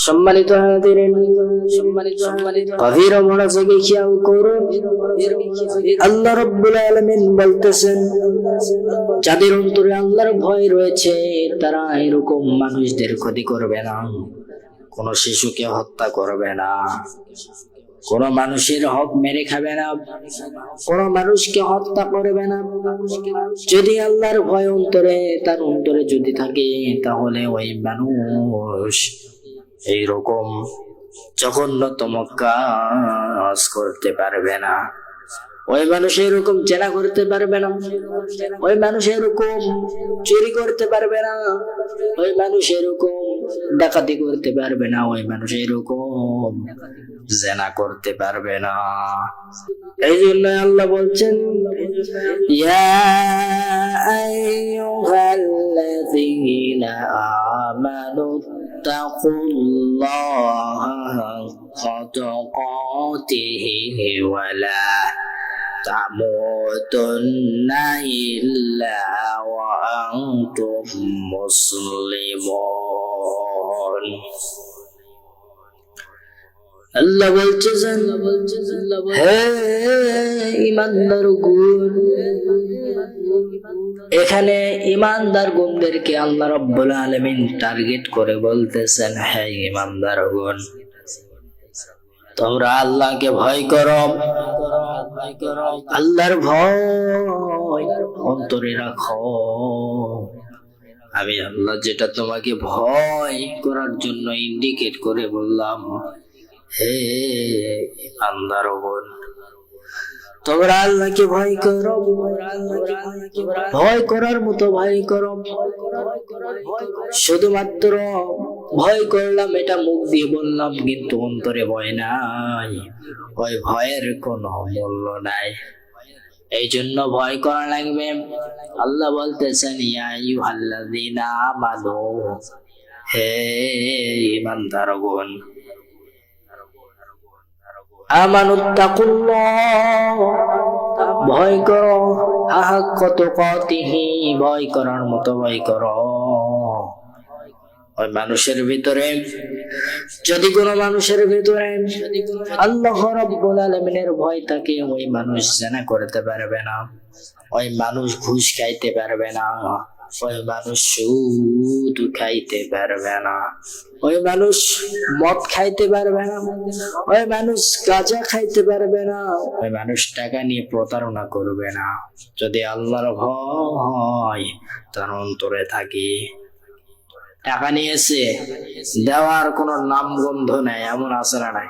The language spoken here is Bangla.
সম্মানিত হাজিরিন, গভীর মনোযোগে খেয়াল করুন। আল্লাহ রাব্বুল আলামিন বলতেছেন, যাদের অন্তরে আল্লাহর ভয় রয়েছে তারা এরকম মানুষদের ক্ষতি করবে না, কোন শিশুকে হত্যা করবে না, কোন মানুষের হক মেরে খাবে না, কোন মানুষকে হত্যা করবে না। যদি আল্লাহর ভয় তার অন্তরে যদি থাকে, তাহলে ওই মানুষ এইরকম জঘন্যতম কাজ করতে পারবে না। ওই মানুষ এরকম জেনা করতে পারবে না, ওই মানুষ এরকম চুরি করতে পারবে না, ওই মানুষ এরকম ডাকাতি করতে পারবে না, ওই মানুষ এরকম জেনা করতে পারবে না। এই জন্য আল্লাহ বলছেন, ইয়া আইয়ুহাল্লাযীনা আমানু তাকুল্লাহা হাক্কা তুকাতিহি ওয়া লা তামুতুন্না ইল্লা ওয়া আনতুম মুসলিমুন। আল্লাহ বলছেন, হে ঈমানদারগণ, এখানে ঈমানদার গুণদেরকে আল্লাহ রাব্বুল আলামিন টার্গেট করে বলতেছেন, হে ঈমানদারগণ, তোমরা আল্লাহকে ভয় করো, আল্লাহর ভয় অন্তরে রাখো। আমি আল্লাহ যেটা তোমাকে ভয় করার জন্য ইন্ডিকেট করে বললাম, হে ঈমানদারগণ, তোমরা আল্লাহকে ভয় করো, ভয় করার মতো ভয় করো। শুধুমাত্র ভয় করলাম, এটা মুখ দিয়ে বললাম, কিন্তু অন্তরে ভয় নাই, ওই ভয়ের কোনো মূল্য নাই। এই জন্য ভয় করা লাগবে। আল্লাহ বলতেছেন, ইয়া আইয়ুহাল্লাযীনা আমানু, হে ঈমানদারগণ, আমানুত্তাকুল্লাহ, ভয় করো, হাক্কা তুকাতিহি, ভয় করার মতো ভয় করো। ওই মানুষের ভিতরে যদি কোনো মানুষের ভিতরে আল্লাহ রাব্বুল আলামিনের ভয় থাকে, ওই মানুষ জিনা করতে পারবে না, ওই মানুষ ঘুষ খাইতে পারবে না, ওই মানুষ সুদ খাইতে পারবে না, ওই মানুষ মদ খাইতে পারবে না, ওই মানুষ গাঁজা খাইতে পারবে না, ওই মানুষ টাকা নিয়ে প্রতারণা করবে না। যদি আল্লাহর ভয় তার অন্তরে থাকে। টাকা নিয়েছে, দেওয়ার কোনো নাম গন্ধ নাই, এমন আছে না নাই?